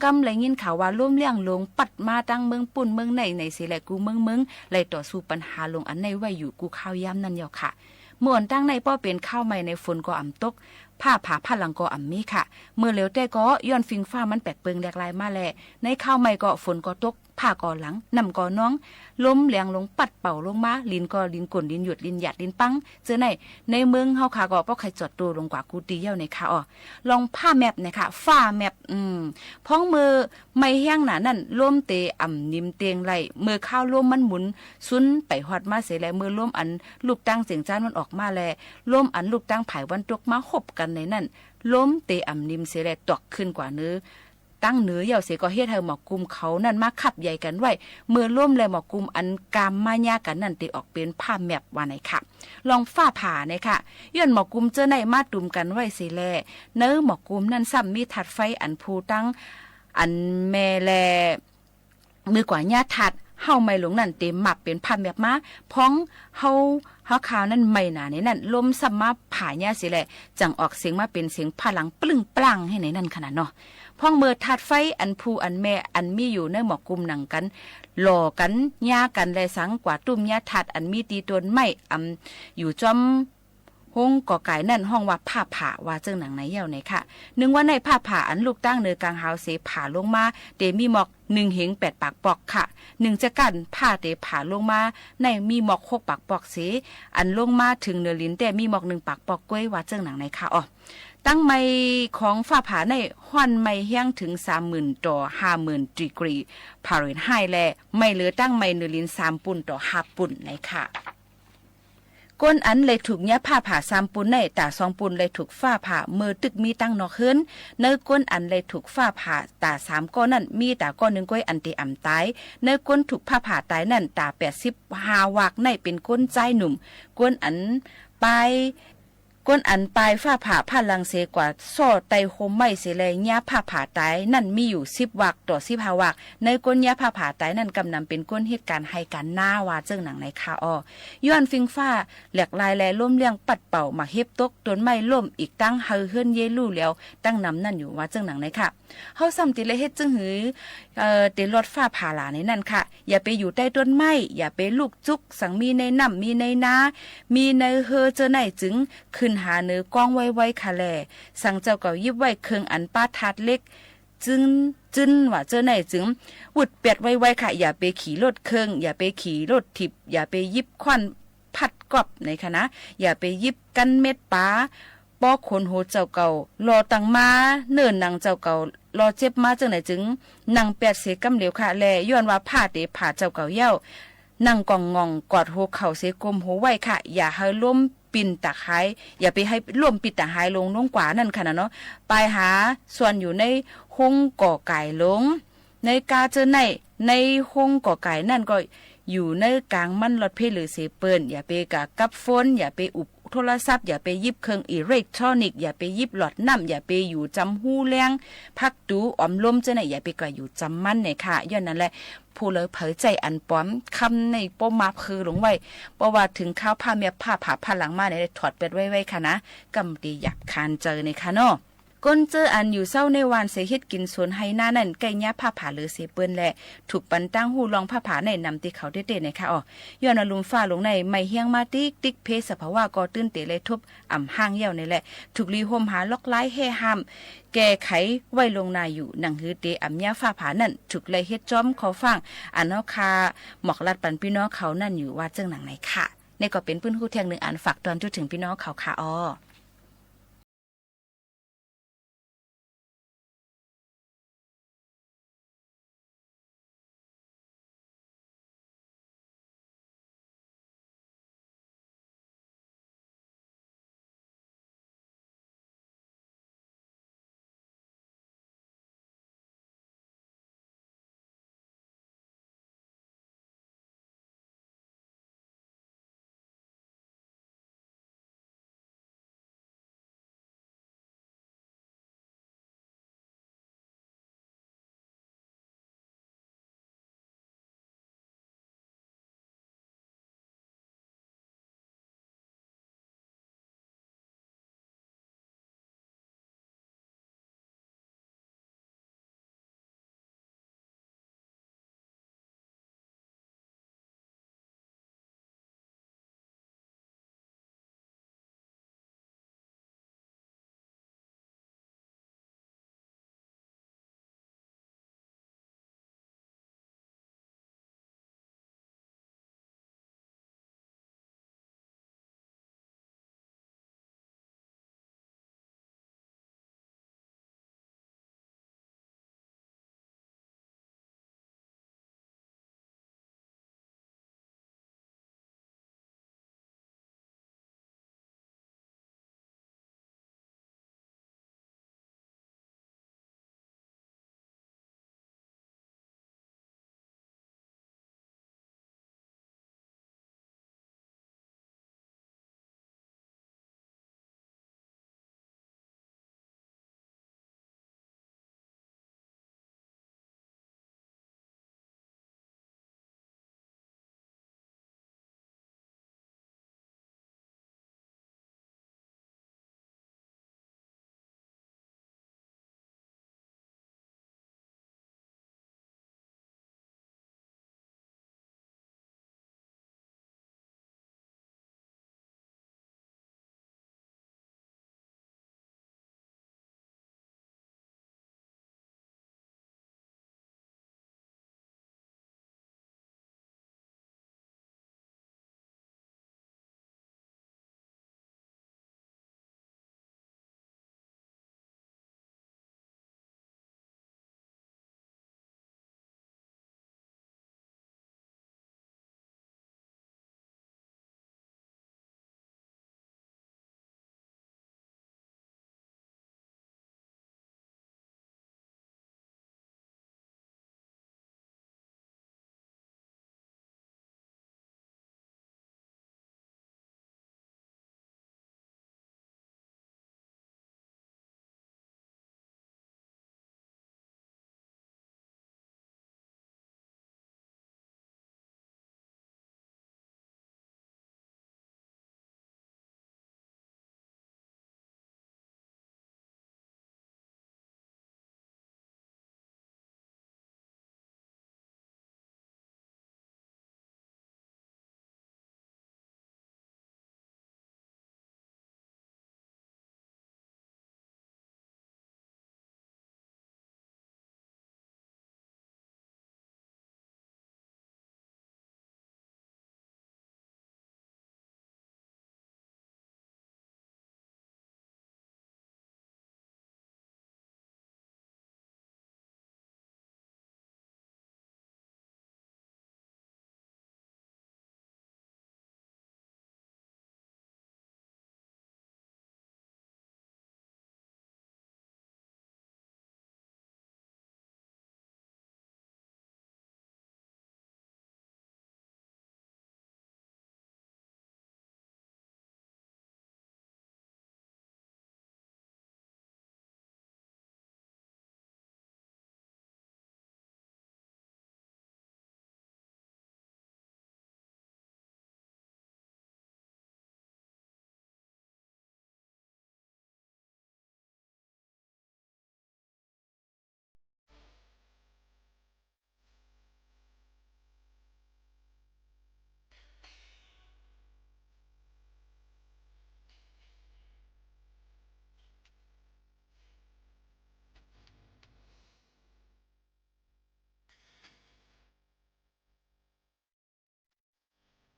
กำเลยยินข่าวว่าล่มเลี้ยงลงปัดมาตั้งเมืองปุ่นเมืองในเสแหละกูเมืองเลยต่อสู้ปัญหาลงอันในไว้อยู่กูข้าวยามนั่นเดียวค่ะเมื่อตั้งในป้อเป็นข้าวใหม่ในฝนก็อ่ำตกผ้าผาผ้าหลังก็อ่ำมีค่ะเมื่อเหลวแต่ก็ย้อนฟิงฟ้ามันแปลกเปิงแหลกลายมาแลในข้าวใหม่ก็ฝนก็ตกผ้าก็หลังนำก็น้องล้มแหลงลงปัดเป่าลงมาลินก็ลินกลลินหยุดลินหยัดลินปังเจอในเมืองเฮาค่ะก็ป้อใครจอดตัวลงกว่ากูตีเย้าในค่ะอ๋อลองผ้าแมปนะคะฟ้าแมปพ้องมือไม่แห้งหนานั่นล้มเตอ่ำนิ่มเตียงไหลมือข้าวล้มมันหมุนซุนไปฮอดมาเสียแล้วมือล้มอันลูกตั้งเสียงจ้านมันออกมาแลล้มอันลูกตั้งไผ่วันตกมาหบกันในนั่นล้มเตอ่ำนิ่มเสียแล้วตกขึ้นกว่าเนื้อตั้งเนื้อเหี่ยวเสียก็เฮ็ดให้หมอกกุมเขานั่นมาขับใหญ่กันไว้เมื่อร่วมเลยหมอกกุมอันกามมายากันนั่นติออกเป็นผ้าแมปว่าไหนค่ะลองฝ้าผ่าเนี่ยค่ะย้อนหมอกกุมเจอในมาตุ่มกันไว้สิแลเนื้อหมอกกุมนั่นซ้ำมีถัดไฟอันภูตั้งอันแม่แลมือกว่าญาถัดเฮาไม่หลงนั่นเต็มหมับเป็นผ้าแมปมาพ้องเฮาข่าวนั่นไม่หนาในนั่นลมซ้ำมาผ่าญาสิแลจังออกเสียงมาเป็นเสียงพลังปลึ้งปลั่งให้ในนั่นขนาดเนาะพ้องเมื่อถัดไฟอันภูอันแม่อันมีอยู่ในหมอกกุมหนังกันหล่อกันย่ากันและสังกว่าตุ้มย่าถัดอันมีตีตนไม่อยู่จอมห้องก่อไก่นั่นห้องว่าผ้าผ่าว่าเจิงหนังไหนเหี่ยวไหนค่ะนึงว่าในผ้าผ่าอันลูกตั้งเนือกลางหาวเสผ่าลงมาเดมีหมอก1 เหง 8 ปากปอกค่ะ1จะกันผ้าเตผ่าลงมาในมีหมอก6 ปากปอกเสอันลงมาถึงเนื้อลิ้นแต่มีหมอก1 ปากปอกกล้วยว่าเจิงหนังไหนค่ะอ๋อตั้งไม้ของฝ้าผาในห้อนไม้แห้งถึง 30,000 ต่อ 50,000 ดีกรีฟาเรนไฮต์และไม่เหลือตั้งไม้เนื้อลิ้น3 ปุ่นต่อ5 ปุ่นไหนค่ะก้นอันเลยถูกเนี้ยผ้าผ่า3 ปุ่นในแต่2 ปุ่นเลยถูกฝ้าผ่ามือตึกมีตั้งนอกขึ้นเนื้อก้นอันเลยถูกฝ้าผ่าแต่3 ก้อนนั่นมีแต่ก้อน1 ก้อยอันเตอ่ำตายเนื้อก้นถูกผ้าผ่าตายนั่นแต่85 วากในเป็นก้นใจหนุ่มก้นอันไป ก้นอันปลายฝ้าผ่าผ่าลังเสกว่าซ่อไตโฮมไม่เสเลยยาผ่าผ่าตายนั่นมีอยู่10วักต่อ15วักในก้นยาผ่าผ่าตายนั่นกำนำเป็นก้นเหตุการณ์ให้การหน้าว่าเจิ้งหนังในคาอ้อย้อนฟิงฟ้าแหลกลายแลล่มเลี้ยงปัดเป่ามาเฮ็บตกต้นไม้ล่มอีกตั้งเฮาเฮือนเยลู่แล้วตั้งนำนั่นอยู่ว่าเจิ้งหนังในค่ะเฮาซ้ำติเลยเฮ็ดจึงหือเตรถฟ้าผ่าหลาในนั่นค่ะอย่าไปอยู่ใต้ต้นไม้อย่าไปลูกจุกสังมีในน้ำมีในนามีในเฮอเจอไหนจึงขึ้นหาเนื้อกองไว้ค่ะแลสั่งเจ้าเก่ายิบไว้เครื่องอันป้าทัดเล็กจึนว่าเจอไหนจึงวุดเปียดไว้ค่ะอย่าไปขี่รถเครื่องอย่าไปขี่รถทิพอย่าไปยิบควันพัดกอบในคณะอย่าไปยิบกันเม็ดป้าป้อขนโหเจ้าเก่ารอตังมาเนิ่นนางเจ้าเก่ารอเจ็บมาจังไหนจึงนางแปดเสกำเหลวค่ะแลย้อนว่าผ้าเตผ้าเจ้าเก่าเย้านั่งกองงองกอดโหเข่าเสกลมโหไว้ค่ะอย่าให้ล้มปิ่นตะไคร้อย่าไปให้ล้มปิดตะไคร้ลงกว่านั่นค่ะนะเนาะไปหาส่วนอยู่ในห้องก่อไก่ลงในกาเจอในห้องก่อไก่นั่นก็อยู่ในกลางมันรถเพลหรือเสเปิ้นอย่าไปกับโฟนอย่าไปอุบโทรศัพท์อย่าไปยิบเครื่องอิเล็กทรอนิกส์อย่าไปยิบหลอดน้ำอย่าไปอยู่จำหู้แรงพักตูออมลมเจ้าไหนอย่าไปก่ออยู่จำมันเนี่ยค่ะย้อนนั่นแหละผู้เลยเผยใจอันป้อมคำในป้อมาคือลงไว้เพราะว่าถึงข้าวผ้าเมียผ้าผ่าผ้าหลังมาเนี่ยถอดเป็ดไว้ค่ะนะกำดีอยากคานเจอในค่ะเนาะก้นเจออันอยู่เศร้าในวานเสเฮ็ดกินสวนไฮหน้านั่นไก่ยะผ้าผ่าหรือเสเปิ้นแหละถูกปันตั้งหูลองผ้าผ่าในนำติเขาเด็ดๆนะคะอ๋อย้อนอลุมฟ้าลงในไม่เฮียงมาติ๊กเพสภาวะก็ตื้นเตเลยทุบอ่ำห้างเหี่ยวนี่แหละถูกลีโฮมหาล็อกไล่แห่ห้ามแก้ไขไว้ลงนาอยู่หนังฮือเตอ่ำยาฟ้าผ่านั่นถูกเลยเฮ็ดจ้อมเขาฟังอันเนาะคาหมอกลัดปันพี่น้องเขานั่นอยู่ว่าเจ้งหนังไหนค่ะนี่ก็เป็นปื้นฮู้แทงหนึ่งอันฝากตอนจุดถึงพี่น้องเขาค่ะอ๋อ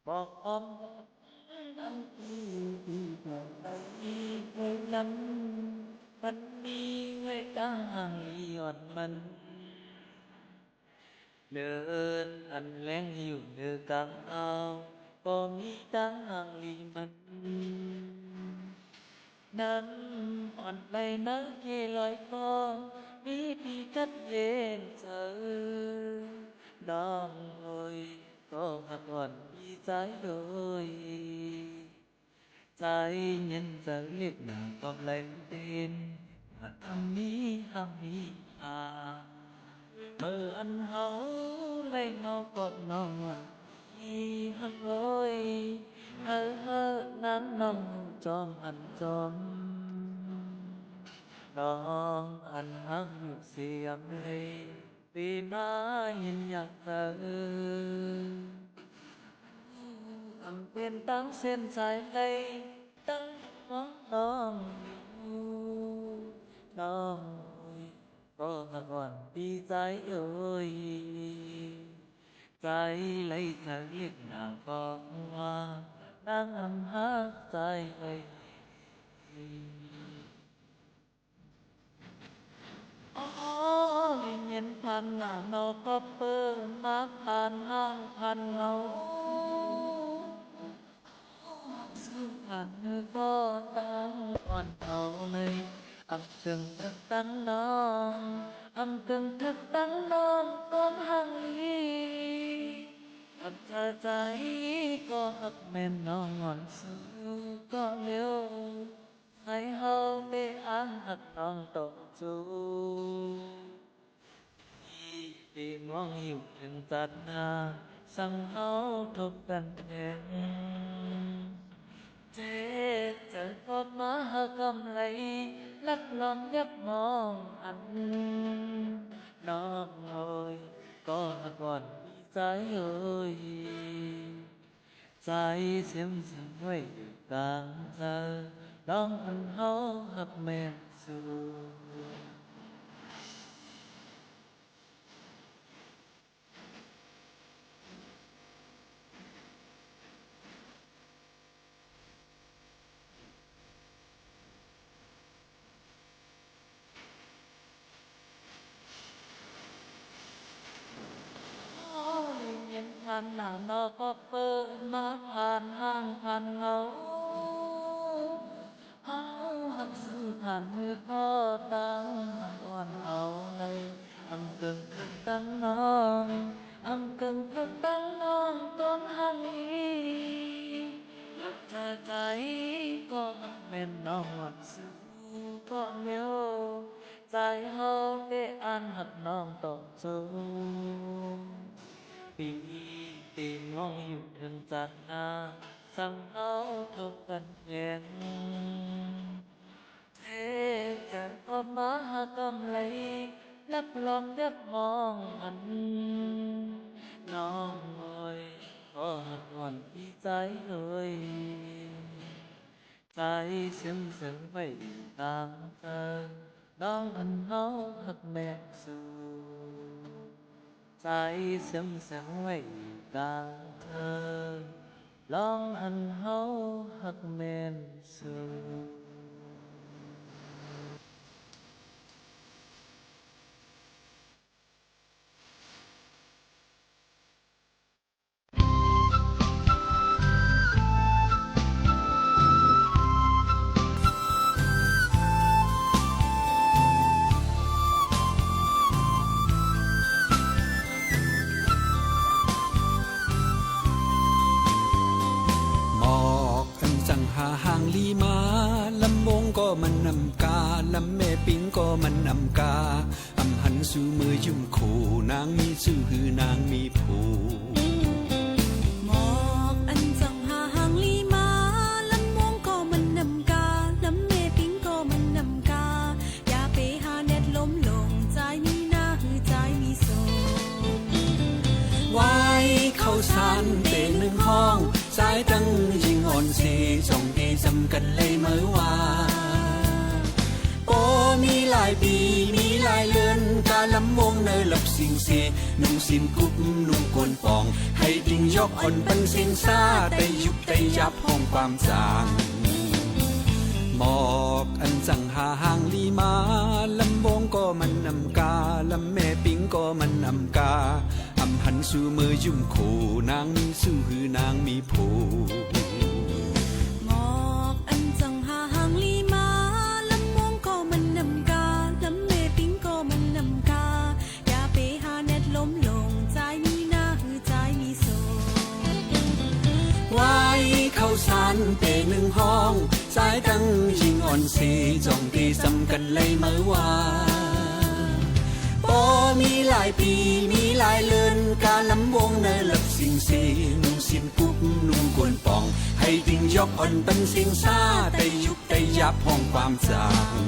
บอกออมน้ำที่ไปไว้นั้นมันมีไว้ตั้งหย่อนมันเดินอันแรงอยู่เดือกลางเอาก็มีตั้งลีมันนั่งอ่อนไปนั่งให้ลอยคอมีพี่กัดเล่นเธอน้องเอ้ยก็หักอ่อนพี่ใจเลยใจเย็นจะเรียกหน้าก็ไหลเด่นทำนี้เมื่ออันเฮาไล่เฮากอดน้องอีหักเอ้ยนั้นน้องจอมอันจอมน้องอันหักเสียงเลยตีมาเห็นอยากเธอทำเป็นตั้งเส้นสายไปตั้งน้องก็หักอ่อนดีใจเอ้ยใจเลยเธอเรียกนางก็ว่านางอันหักใจเอ้ยอ๋อเย็นพันหน้าเราก็เปิดมาผ่านห้างพันเงาผ่านมือก็ตั้งอ่อนเอาเลยอับตึงทึกตั้งน้องอับตึงทึกตั้งน้องก้อนหังลีอับเธอใจก็หักแม่นน้องอ่อนสู้ก็เร็วให้เฮาไปอ้างหักน้องตกจูที่มองอยู่ถึงตัดหน้าสั่งเฮาทบกันเองเจ๊จะกอดมาหากำไรลักลองยับมองอันน้องเอ้ยก็หักก่อนพี่ใจเอ้ยใจเสียมไว้อยู่กลางเธอน้องอันเฮาหักแม่นสู้เย็นพันหน้าเราก็เปิดมาผ่านห้างผ่านเงาเฮาหักสู้ผ่านมือพ่อตั้งก่อนเอาเลยอำกึ่งทึกตั้งน้องอำกึ่งทึกตั้งน้องต้นหังอีรักเธอใจก็เป็นน้องหวัดสู้ก็เร็วใจเฮาได้อ่านหักน้องตกจูปีตีมองอยู่ถึงจัดหน้าสั่งเอาทบกันเองเทจะออกมาหากำไรนับลองยับมองอันน้องเอ้ยก็หักอ่อนพี่ใจเลยใจซึ้งไว้ตามเธอน้องอันเฮาหักแม่สู้ใจเสียงไว้กลางเธอลองอันเฮาหักแม่นสู้ห่างลีมาลำมงก็มันนำกาลำแม่ปิงก็มันนำกาอำหันสู่มือยุ่มขู่นางมีชื่อหือนางมีผู้หมอกอันจังหาห่างลีมาลำมงก็มันนำกาลำแม่ปิงก็มันนำกาอย่าไปหาเน็ดล้มลงใจมีหน้าหือใจมีโซไว้เข้าสารเป็นหนึ่งห้องสายตั้งยิงอ่อนสีส่งเอจำกันเลยเมื่อวานโอ้มีหลายปีมีห ลายเลือนกาลำวงเนยหลับสิงสีนุ่งสินกุบนุ่งกวนปองให้ดิ่งยกอ่อนเป็นเสียงซาแต่ยุบแต่ยับห้องความจางหมอกอันจังหาห่างลีมาลำวงก็มันนำกาลำแม่ปิงก็มันนำกาอำหันสู่มือยุ่มขู่นางมีสู้หือนางมีผูหมอกอันจังหาห่างลีมาลำวงก็มันนำกาลำแม่ปิงก็มันนำกาอย่าไปหาเน็ดล้มลงใจมีหน้าหือใจมีโซไว้เข้าสารเปหนึ่งห้องสายดังยิงอ่อนสีจ้องตีซ้ำกันเลยเมื่อวานโอ้มีหลายปีมีหลายเลือนกาลำวงเนยหลับสิงสีนุ่งสินกุบนุ่งกวนปองให้ดิ่งยกอ่อนเป็นเสียงซาแต่ยุบแต่ยับห้องความจาง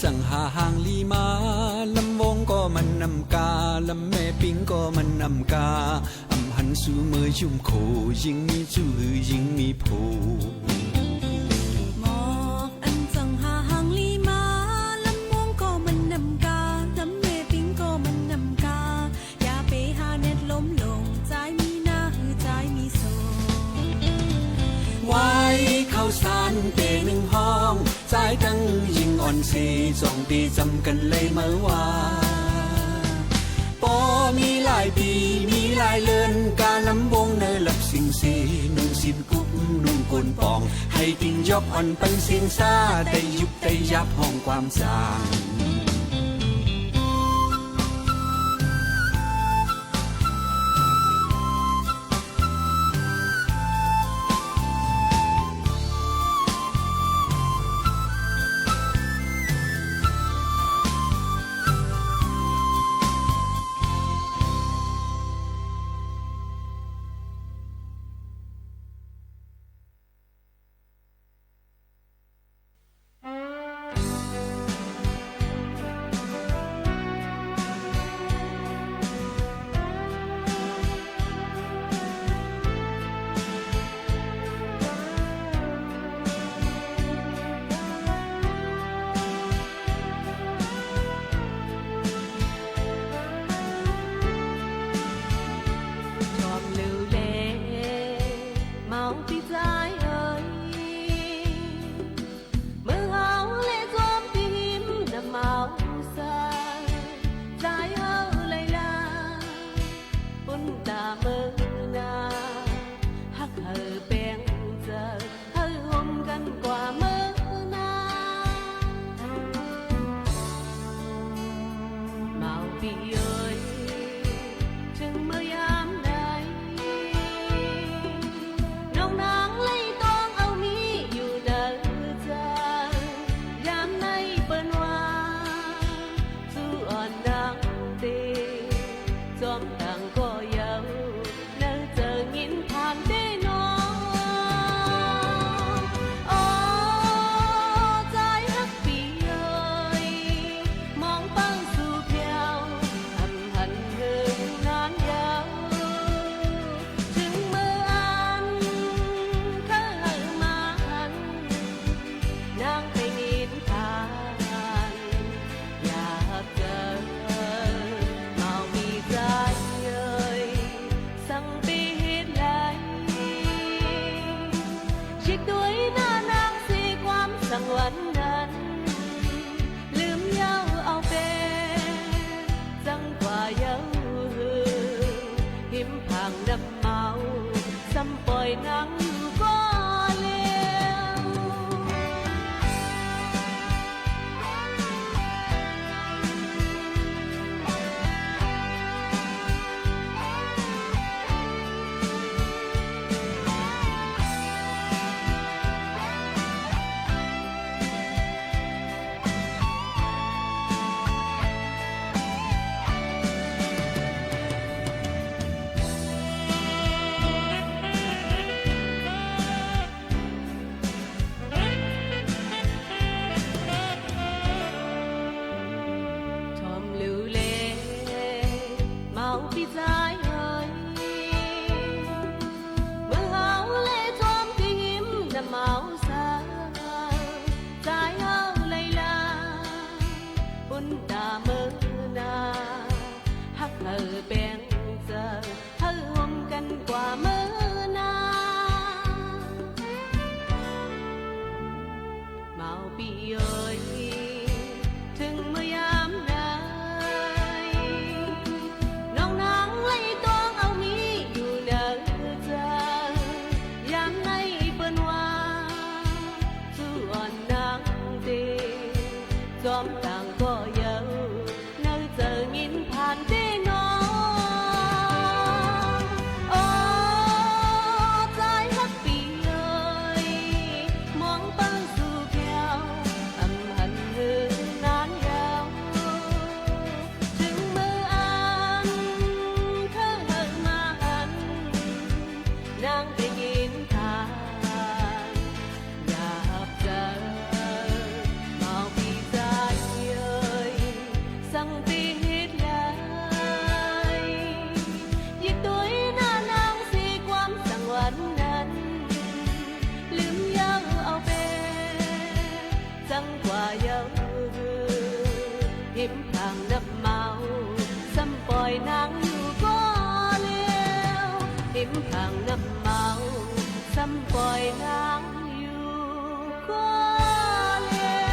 จังหาห่างลีมาลำวงก็มันนำกาลำแม่ปิงก็มันนำกาอำหันสู่มือยุ่มขู่ยิ่งมีจู้ยิ่งมีผูหมอกอันจังหาห่างลีมาลำวงก็มันนำกาลำแม่ปิงก็มันนำกาอย่าไปหาเน็ดล้มลงใจมีหน้าหือใจมีโซไว้เข้าสารเปหนึ่งห้องสายดังยิงอ่อนสีจ้องตีจำกันเลยเมื่อวานปอมีหลายปีมีหลายเลือนกาลำวงเนยหลับสิงสีนุ่งสินกุบนุ่งกวนปองให้ดิ่งยกอ่อนเป็นเสียงซาแต่ยุบแต่ยับห้องความจาง อยนางอยู่ก็เลี้ยวริมทางน้ำเมาซ้ำปล่อยนางอยู่ก็เลี้ยว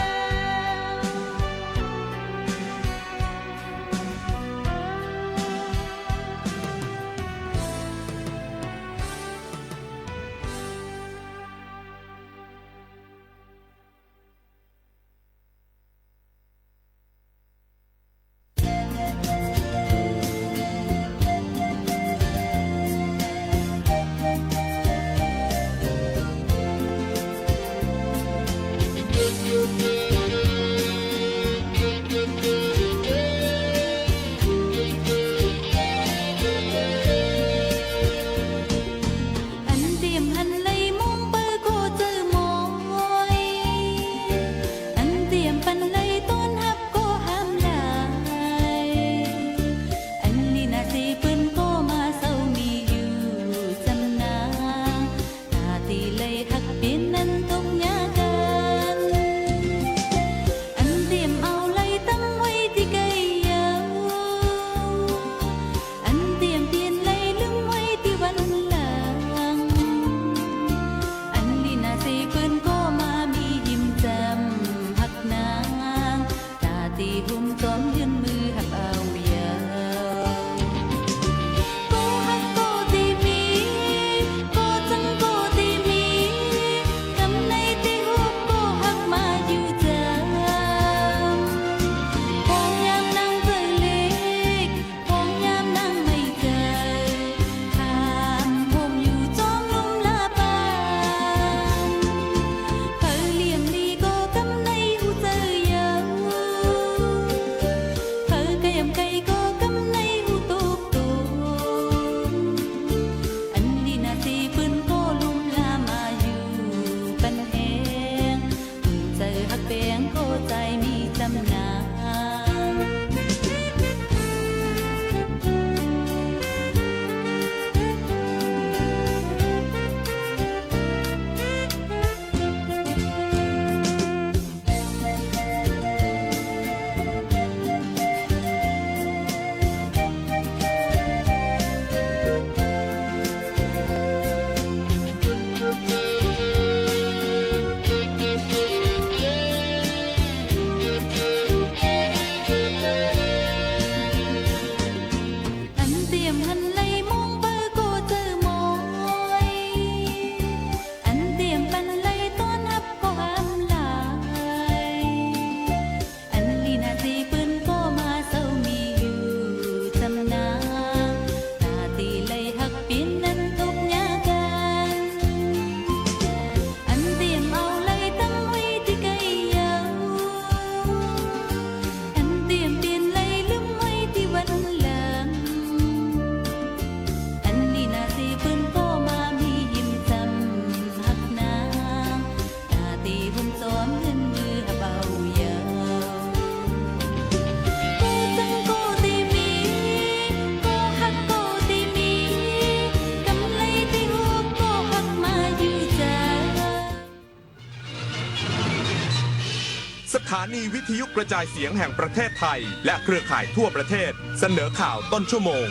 สถานีวิทยุกระจายเสียงแห่งประเทศไทยและเครือข่ายทั่วประเทศเสนอข่าวต้นชั่วโมง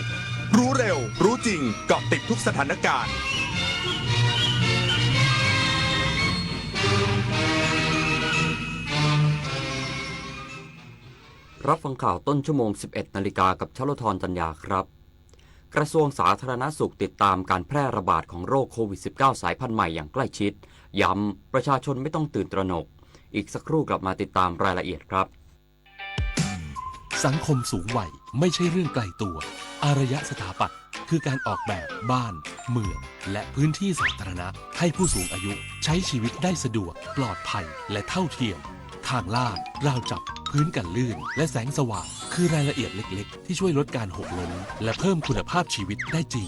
รู้เร็วรู้จริงเกาะติดทุกสถานการณ์รับฟังข่าวต้นชั่วโมง 11 นาฬิกากับชลธรจัญญาครับกระทรวงสาธารณสุขติดตามการแพร่ระบาดของโรคโควิด -19 สายพันธุ์ใหม่อย่างใกล้ชิดย้ำประชาชนไม่ต้องตื่นตระหนกอีกสักครู่กลับมาติดตามรายละเอียดครับสังคมสูงวัยไม่ใช่เรื่องไกลตัวอารยสถาปัตย์คือการออกแบบบ้านเมืองและพื้นที่สาธารณะให้ผู้สูงอายุใช้ชีวิตได้สะดวกปลอดภัยและเท่าเทียมทางลาดราวจับพื้นกันลื่นและแสงสว่างคือรายละเอียดเล็กๆที่ช่วยลดการหกล้มและเพิ่มคุณภาพชีวิตได้จริง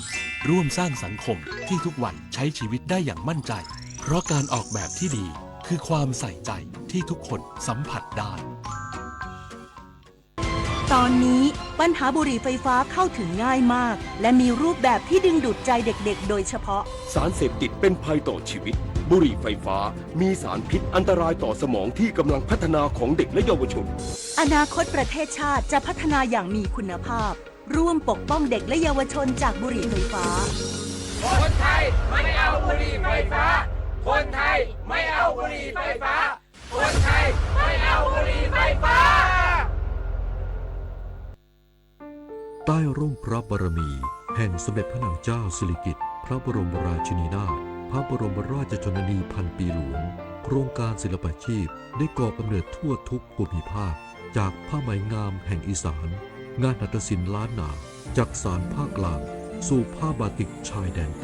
ร่วมสร้างสังคมที่ทุกวันใช้ชีวิตได้อย่างมั่นใจเพราะการออกแบบที่ดีคือความใส่ใจที่ทุกคนสัมผัสได้ตอนนี้ปัญหาบุหรี่ไฟฟ้าเข้าถึงง่ายมากและมีรูปแบบที่ดึงดูดใจเด็กๆโดยเฉพาะสารเสพติดเป็นภัยต่อชีวิต บุหรี่ไฟฟ้ามีสารพิษอันตรายต่อสมองที่กำลังพัฒนาของเด็กและเยาวชน อนาคตประเทศชาติจะพัฒนาอย่างมีคุณภาพ ร่วมปกป้องเด็กและเยาวชนจากบุหรี่ไฟฟ้า คนไทยไม่เอาบุหรี่ไฟฟ้า คนไทยไม่เอาบุหรี่ไฟฟ้า คนไทยไม่เอาบุหรี่ไฟฟ้า ใต้ร่มพระบารมีแห่งสมเด็จพระนางเจ้าสิริกิติ์พระบรมราชินีนาถพระบรมราชชนนีพันปีหลวงโครงการศิลปาชีพได้ก่อกำเนิดทั่วทุกภูมิภาคจากผ้าไหมงามแห่งอีสานงานหัตถศิลป์ล้านนาจากสารภาคกลางสู่ผ้าบาติกชายแดนใต้